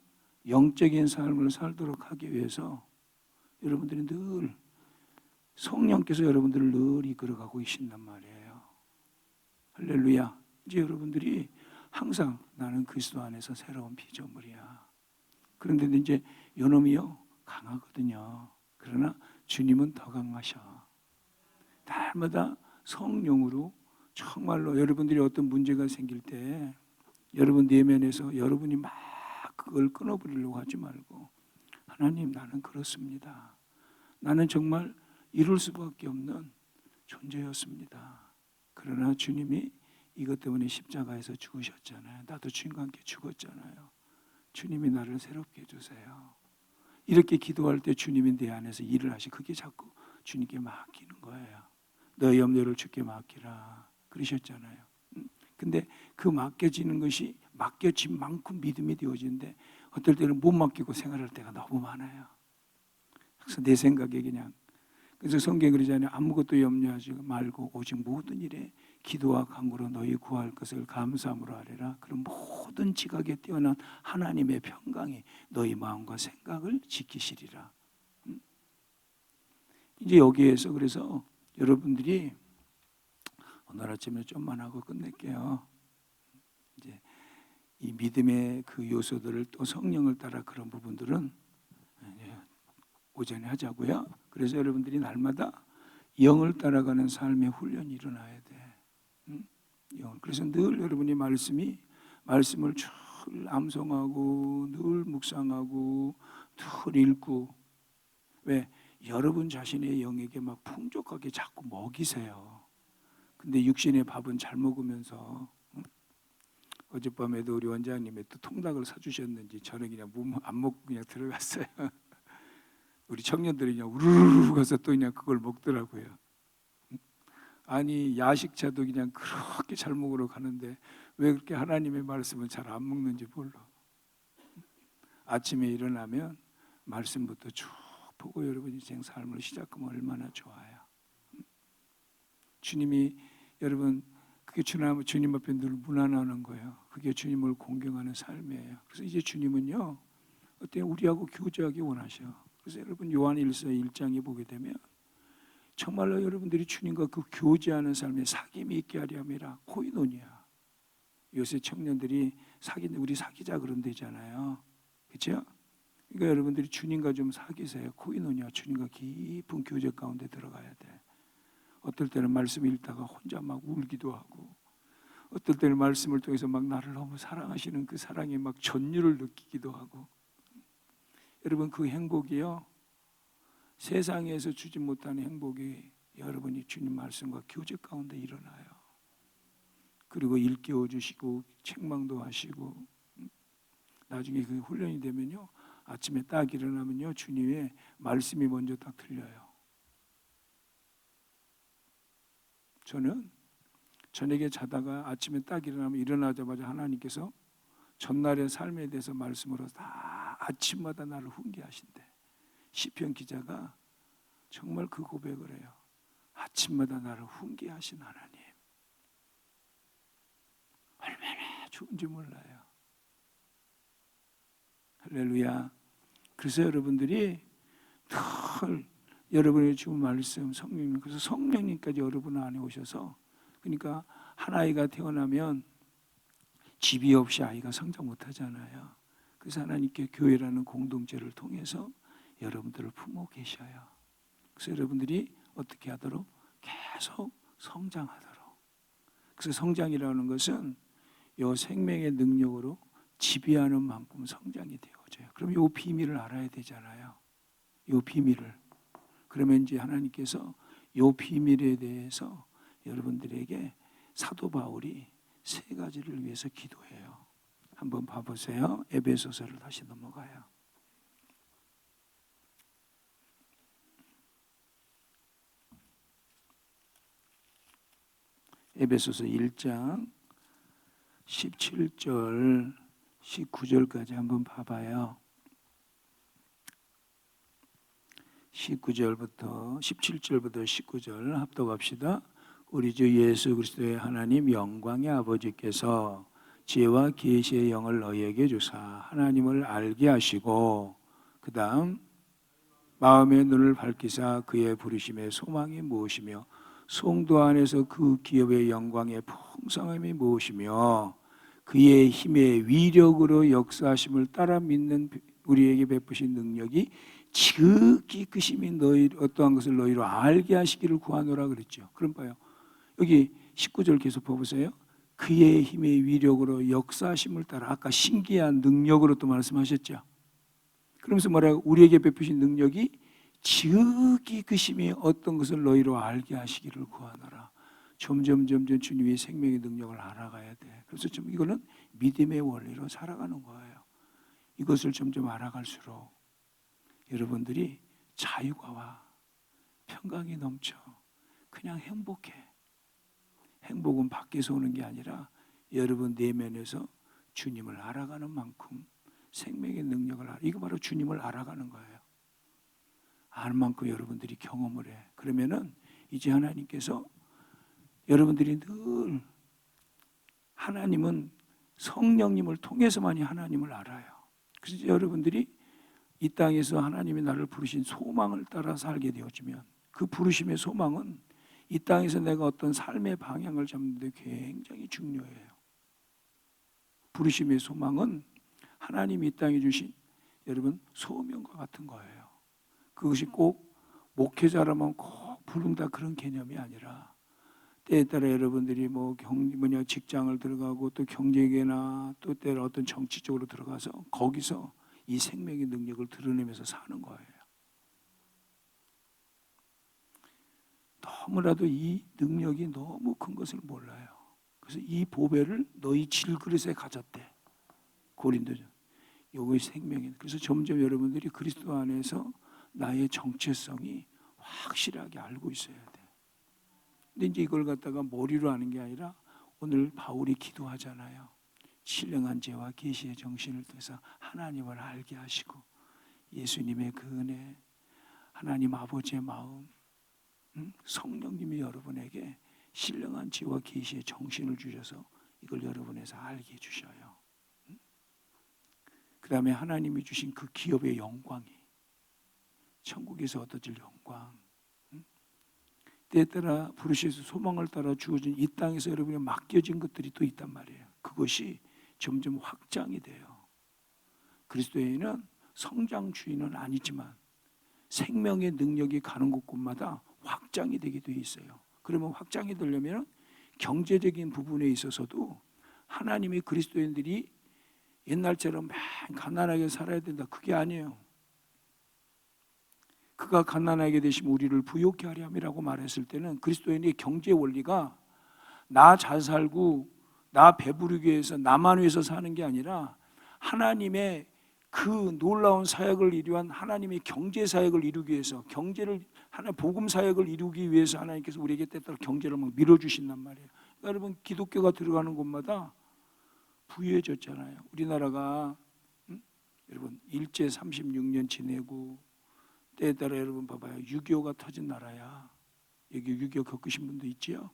영적인 삶을 살도록 하기 위해서 여러분들이 늘 성령께서 여러분들을 늘 이끌어가고 계신단 말이에요. 할렐루야. 이제 여러분들이 항상 나는 그리스도 안에서 새로운 피조물이야. 그런데 이제 요놈이요 강하거든요. 그러나 주님은 더 강하셔. 날마다 성령으로 정말로 여러분들이 어떤 문제가 생길 때 여러분 내면에서 여러분이 막 그걸 끊어버리려고 하지 말고 하나님 나는 그렇습니다. 나는 정말 이룰 수밖에 없는 존재였습니다. 그러나 주님이 이것 때문에 십자가에서 죽으셨잖아요. 나도 주님과 함께 죽었잖아요. 주님이 나를 새롭게 해주세요. 이렇게 기도할 때 주님이 내 안에서 일을 하시. 그게 자꾸 주님께 맡기는 거예요. 너의 염려를 주께 맡기라 그러셨잖아요. 근데 그 맡겨지는 것이 맡겨진 만큼 믿음이 되어지는데 어떨 때는 못 맡기고 생활할 때가 너무 많아요. 그래서 내 생각에 그냥 그래서 성경에 그러잖아요. 아무것도 염려하지 말고 오직 모든 일에 기도와 간구로 너희 구할 것을 감사함으로 하리라. 그럼 모든 지각에 뛰어난 하나님의 평강이 너희 마음과 생각을 지키시리라. 이제 여기에서 그래서 여러분들이 오늘 아침에 좀만 하고 끝낼게요. 이제 이 믿음의 그 요소들을 또 성령을 따라 그런 부분들은 오전에 하자고요. 그래서 여러분들이 날마다 영을 따라가는 삶의 훈련이 일어나야 돼. 그래서 늘 여러분이 말씀을 쭉 암송하고 늘 묵상하고 늘 읽고 왜 여러분 자신의 영에게 막 풍족하게 자꾸 먹이세요. 근데 육신의 밥은 잘 먹으면서 어젯밤에도 우리 원장님이 또 통닭을 사주셨는지 저는 그냥 안 먹고 그냥 들어갔어요. 우리 청년들이 그냥 우르르 가서 또 그냥 그걸 먹더라고요. 아니 야식차도 그냥 그렇게 잘 먹으러 가는데 왜 그렇게 하나님의 말씀을 잘 안 먹는지 몰라. 아침에 일어나면 말씀부터 쭉 보고 여러분 인생 삶을 시작하면 얼마나 좋아요. 주님이 여러분 그게 주님 앞에 늘 무난하는 거예요. 그게 주님을 공경하는 삶이에요. 그래서 이제 주님은요, 어때요? 우리하고 교제하기 원하셔. 그래서 여러분 요한일서 1장에 보게 되면 정말로 여러분들이 주님과 그 교제하는 삶에 사귐이 있게 하려 함이라. 코이노니아. 요새 청년들이 우리 사귀자 그런 데잖아요. 그렇죠? 그러니까 여러분들이 주님과 좀 사귀세요. 코이노니아. 주님과 깊은 교제 가운데 들어가야 돼. 어떨 때는 말씀 읽다가 혼자 막 울기도 하고, 어떨 때는 말씀을 통해서 막 나를 너무 사랑하시는 그 사랑에 막 전율을 느끼기도 하고. 여러분 그 행복이요, 세상에서 주지 못하는 행복이 여러분이 주님 말씀과 교제 가운데 일어나요. 그리고 일깨워 주시고 책망도 하시고, 나중에 그 훈련이 되면요, 아침에 딱 일어나면요, 주님의 말씀이 먼저 딱 들려요. 저는 저녁에 자다가 아침에 딱 일어나면 일어나자마자 하나님께서 전날의 삶에 대해서 말씀으로 다 아침마다 나를 훈계하신대. 시편 기자가 정말 그 고백을 해요. 아침마다 나를 훈계하신 하나님. 얼마나 좋은지 몰라요. 할렐루야. 그래서 여러분들이 늘 여러분의 주신 말씀, 성령님, 그래서 성령님까지 여러분 안에 오셔서, 그러니까 한 아이가 태어나면 집이 없이 아이가 성장 못하잖아요. 그래서 하나님께 교회라는 공동체를 통해서 여러분들을 품어 계셔요. 그래서 여러분들이 어떻게 하도록? 계속 성장하도록. 그래서 성장이라는 것은 이 생명의 능력으로 지배하는 만큼 성장이 되어져요. 그럼 이 비밀을 알아야 되잖아요. 이 비밀을. 그러면 이제 하나님께서 이 비밀에 대해서 여러분들에게 사도 바울이 세 가지를 위해서 기도해요. 한번 봐보세요. 에베소서를 다시 넘어가요. 에베소서 1장 17절 19절까지 한번 봐봐요. 17절부터 19절 합독합시다. 우리 주 예수 그리스도의 하나님 영광의 아버지께서 지혜와 계시의 영을 너희에게 주사 하나님을 알게 하시고, 그 다음 마음의 눈을 밝히사 그의 부르심의 소망이 무엇이며 성도 안에서 그 기업의 영광의 풍성함이 무엇이며 그의 힘의 위력으로 역사하심을 따라 믿는 우리에게 베푸신 능력이 지극히 크심이 너희 어떠한 것을 너희로 알게 하시기를 구하노라 그랬죠. 그럼 봐요. 여기 19절 계속 보세요. 그의 힘의 위력으로 역사하심을 따라, 아까 신기한 능력으로 또 말씀하셨죠. 그러면서 뭐라고? 우리에게 베푸신 능력이 지극히 크심이 어떤 것을 너희로 알게 하시기를 구하노라. 점점 주님의 생명의 능력을 알아가야 돼. 그래서 좀 이거는 믿음의 원리로 살아가는 거예요. 이것을 점점 알아갈수록 여러분들이 자유가 와. 평강이 넘쳐. 그냥 행복해. 행복은 밖에서 오는 게 아니라 여러분 내면에서 주님을 알아가는 만큼 생명의 능력을 이거 바로 주님을 알아가는 거예요. 아는 만큼 여러분들이 경험을 해. 그러면은 이제 하나님께서 여러분들이 늘 하나님은 성령님을 통해서만이 하나님을 알아요. 그래서 여러분들이 이 땅에서 하나님이 나를 부르신 소망을 따라 살게 되어지면 그 부르심의 소망은 이 땅에서 내가 어떤 삶의 방향을 잡는 데 굉장히 중요해요. 부르심의 소망은 하나님이 이 땅에 주신 여러분 소명과 같은 거예요. 그것이 꼭 목회자라면 꼭 부른다 그런 개념이 아니라 때에 따라 여러분들이 직장을 들어가고 또 경제계나 또 때로 어떤 정치 쪽으로 들어가서 거기서 이 생명의 능력을 드러내면서 사는 거예요. 너무나도 이 능력이 너무 큰 것을 몰라요. 그래서 이 보배를 너희 질그릇에 가졌대. 고린도전. 요거의 생명이. 그래서 점점 여러분들이 그리스도 안에서 나의 정체성이 확실하게 알고 있어야 돼. 근데 이제 이걸 갖다가 머리로 하는 게 아니라 오늘 바울이 기도하잖아요. 신령한 지혜와 계시의 정신을 통해서 하나님을 알게 하시고 예수님의 그 은혜, 하나님 아버지의 마음, 성령님이 여러분에게 신령한 지혜와 계시의 정신을 주셔서 이걸 여러분에서 알게 해주셔요. 그 다음에 하나님이 주신 그 기업의 영광이 천국에서 얻어질 영광, 때에 따라 부르셔서 소망을 따라 주어진 이 땅에서 여러분이 맡겨진 것들이 또 있단 말이에요. 그것이 점점 확장이 돼요. 그리스도인은 성장주의는 아니지만 생명의 능력이 가는 곳곳마다 확장이 되게 돼 있어요. 그러면 확장이 되려면 경제적인 부분에 있어서도 하나님의 그리스도인들이 옛날처럼 맨 가난하게 살아야 된다, 그게 아니에요. 그가 가난하게 되시면 우리를 부욕케 하려 함이라고 말했을 때는 그리스도인의 경제 원리가 나 잘 살고 나 배부르기 위해서 나만 위해서 사는 게 아니라 하나님의 그 놀라운 사역을 이루한 하나님의 경제 사역을 이루기 위해서, 경제를 하나 복음 사역을 이루기 위해서 하나님께서 우리에게 때때로 경제를 막 밀어주신단 말이에요. 그러니까 여러분, 기독교가 들어가는 곳마다 부유해졌잖아요. 우리나라가 여러분 일제 36년 지내고 때에 따라 여러분 봐봐요. 6.25가 터진 나라야. 여기 6.25 겪으신 분도 있지요?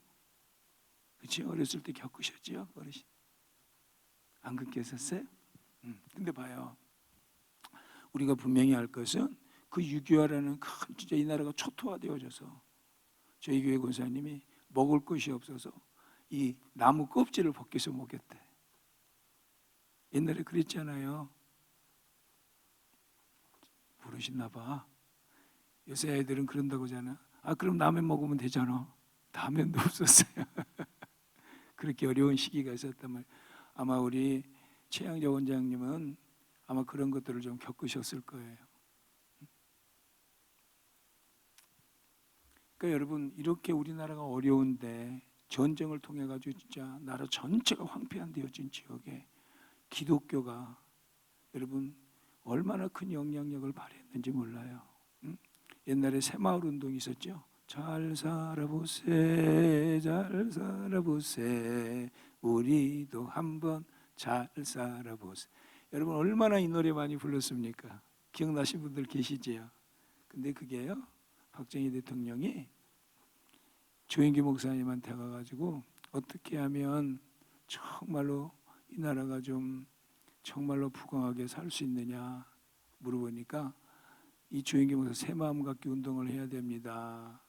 그치? 어렸을 때 겪으셨지요? 어르신 안 겪으셨어요? 근데 봐요, 우리가 분명히 알 것은 그 6.25라는 큰, 진짜 이 나라가 초토화되어져서 저희 교회 권사님이 먹을 것이 없어서 이 나무 껍질을 벗겨서 먹였대. 옛날에 그랬잖아요. 모르시나 봐. 요새 애들은 그런다고 하잖아. 아, 그럼 라면 먹으면 되잖아. 라면도 없었어요. 그렇게 어려운 시기가 있었단 말이에요. 아마 우리 최양자 원장님은 아마 그런 것들을 좀 겪으셨을 거예요. 그러니까 여러분, 이렇게 우리나라가 어려운데 전쟁을 통해 가지고 진짜 나라 전체가 황폐화되어진 지역에 기독교가 여러분 얼마나 큰 영향력을 발휘했는지 몰라요. 옛날에 새마을 운동이 있었죠. 잘 살아보세, 잘 살아보세, 우리도 한번 잘 살아보세. 여러분 얼마나 이 노래 많이 불렀습니까? 기억나신 분들 계시지요? 근데 그게요, 박정희 대통령이 조영기 목사님한테 가가지고 어떻게 하면 정말로 이 나라가 좀 정말로 부강하게 살 수 있느냐 물어보니까 이 조영기 목사 새마음 갖기 운동을 해야 됩니다.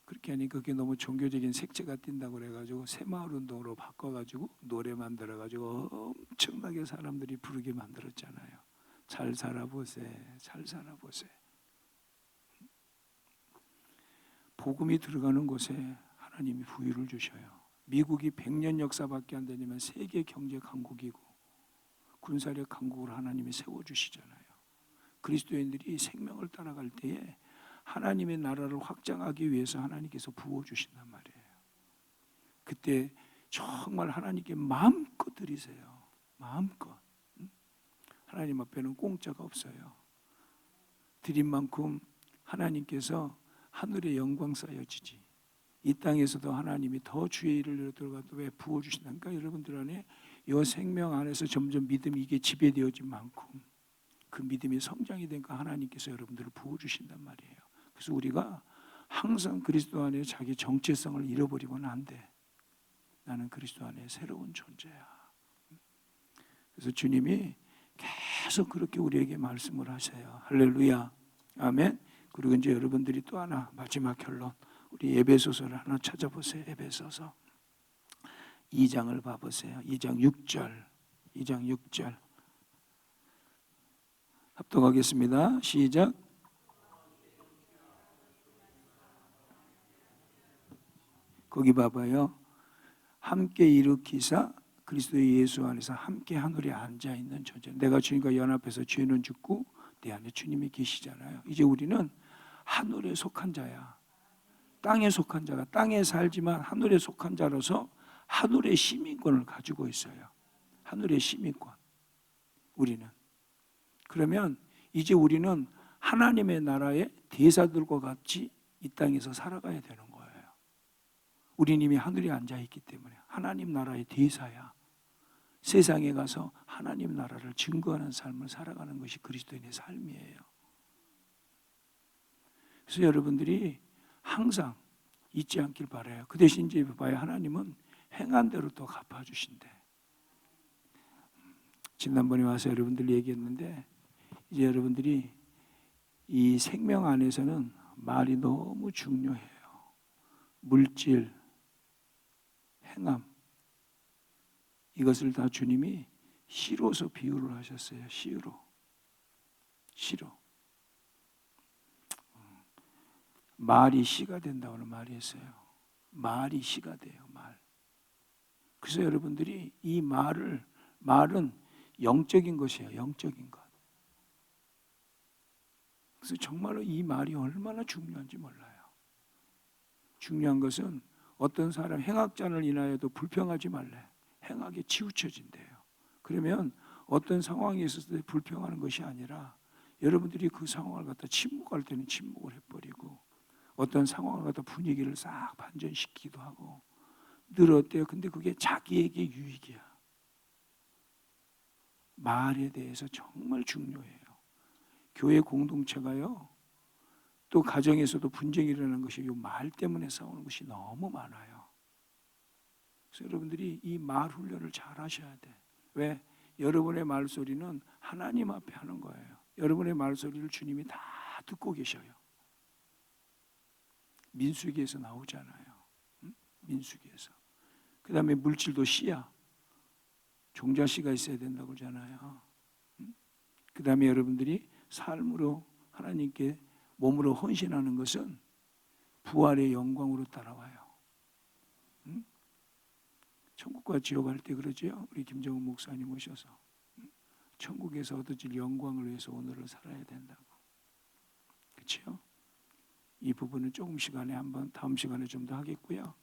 그렇게 하니까 그게 너무 종교적인 색채가 띈다고 그래가지고 새마을 운동으로 바꿔가지고 노래 만들어가지고 엄청나게 사람들이 부르게 만들었잖아요. 잘 살아보세, 잘 살아보세. 복음이 들어가는 곳에 하나님이 부유를 주셔요. 미국이 100년 역사밖에 안 되냐면 세계 경제 강국이고 군사력 강국을 하나님이 세워주시잖아요. 그리스도인들이 생명을 따라갈 때에 하나님의 나라를 확장하기 위해서 하나님께서 부어주신단 말이에요. 그때 정말 하나님께 마음껏 드리세요. 마음껏. 하나님 앞에는 공짜가 없어요. 드린 만큼 하나님께서 하늘의 영광 쌓여지지. 이 땅에서도 하나님이 더 주의 일을 들어가도 왜 부어주신다니까. 여러분들 안에 이 생명 안에서 점점 믿음이 이게 지배되어진 만큼 그 믿음이 성장이 되니까 하나님께서 여러분들을 부어주신단 말이에요. 그래서 우리가 항상 그리스도 안에 자기 정체성을 잃어버리고는 안 돼. 나는 그리스도 안에 새로운 존재야. 그래서 주님이 계속 그렇게 우리에게 말씀을 하세요. 할렐루야. 아멘. 그리고 이제 여러분들이 또 하나 마지막 결론, 우리 에베소서를 하나 찾아보세요. 에베소서 2장을 봐보세요. 2장 6절. 2장 6절 합독하겠습니다. 시작. 거기 봐봐요. 함께 일으키사 그리스도 예수 안에서 함께 하늘에 앉아있는 존재. 내가 주님과 연합해서 죄는 죽고 내 안에 주님이 계시잖아요. 이제 우리는 하늘에 속한 자야. 땅에 속한 자가 땅에 살지만 하늘에 속한 자로서 하늘의 시민권을 가지고 있어요. 하늘의 시민권. 우리는. 그러면 이제 우리는 하나님의 나라의 대사들과 같이 이 땅에서 살아가야 되는 거예요. 우리는 이미 하늘에 앉아있기 때문에 하나님 나라의 대사야. 세상에 가서 하나님 나라를 증거하는 삶을 살아가는 것이 그리스도인의 삶이에요. 그래서 여러분들이 항상 잊지 않길 바라요. 그 대신 이제 봐요. 하나님은 행한 대로 또 갚아주신대. 지난번에 와서 여러분들 얘기했는데 이제 여러분들이 이 생명 안에서는 말이 너무 중요해요. 물질, 행함 이것을 다 주님이 시로서 비유를 하셨어요. 시로. 말이 시가 된다고는 말이 했어요. 말이 시가 돼요. 말. 그래서 여러분들이 이 말은 영적인 것이에요. 영적인 것. 그래서 정말로 이 말이 얼마나 중요한지 몰라요. 중요한 것은 어떤 사람 행악자를 인하여도 불평하지 말래. 행악에 치우쳐진대요. 그러면 어떤 상황이 있었을 때 불평하는 것이 아니라 여러분들이 그 상황을 갖다 침묵할 때는 침묵을 해버리고 어떤 상황을 갖다 분위기를 싹 반전시키기도 하고 늘 어때요? 근데 그게 자기에게 유익이야. 말에 대해서 정말 중요해요. 교회 공동체가요. 또 가정에서도 분쟁이 일어나는 것이 이 말 때문에 싸우는 것이 너무 많아요. 그래서 여러분들이 이 말 훈련을 잘 하셔야 돼. 왜? 여러분의 말소리는 하나님 앞에 하는 거예요. 여러분의 말소리를 주님이 다 듣고 계셔요. 민수기에서 나오잖아요. 민수기에서. 그 다음에 물질도 씨야. 종자씨가 있어야 된다고 그러잖아요. 그 다음에 여러분들이 삶으로 하나님께 몸으로 헌신하는 것은 부활의 영광으로 따라와요. 천국과 지옥 할 때 그러죠. 우리 김정은 목사님 오셔서 천국에서 얻어질 영광을 위해서 오늘을 살아야 된다고. 그렇죠? 이 부분은 조금 시간에 한번 다음 시간에 좀 더 하겠고요.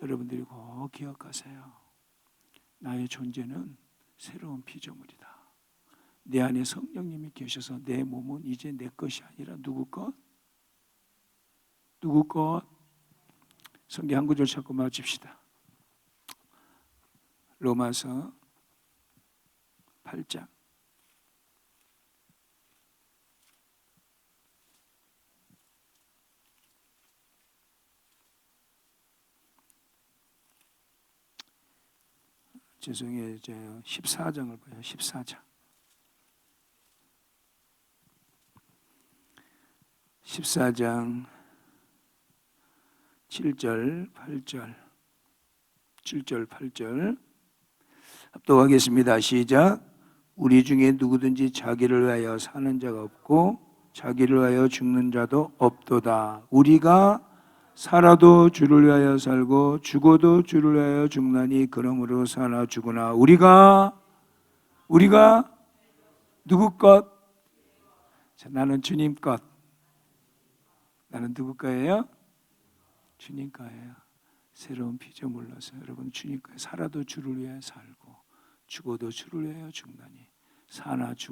여러분들이 꼭 기억하세요. 나의 존재는 새로운 피조물이다. 내 안에 성령님이 계셔서 내 몸은 이제 내 것이 아니라 누구 것? 누구 것? 성경 한 구절 찾고 마칩시다. 로마서 8장 죄송해요. 이제 14장을 봐요. 14장 7절 8절 7절 8절 합독하겠습니다. 시작. 우리 중에 누구든지 자기를 위하여 사는 자가 없고 자기를 위하여 죽는 자도 없도다. 우리가 살아도 주를 위하여 살고 죽어도 주를 위하여 죽나니 그러므로 사나 죽으나 우리가 누구 것? 자, 나는 주님 것. 나는 누구 거예요? 주님 거예요. 새로운 피조물로서 여러분 주님 거예요. 살아도 주를 위하여 살고 죽어도 주를 위하여 죽나니 사나 죽어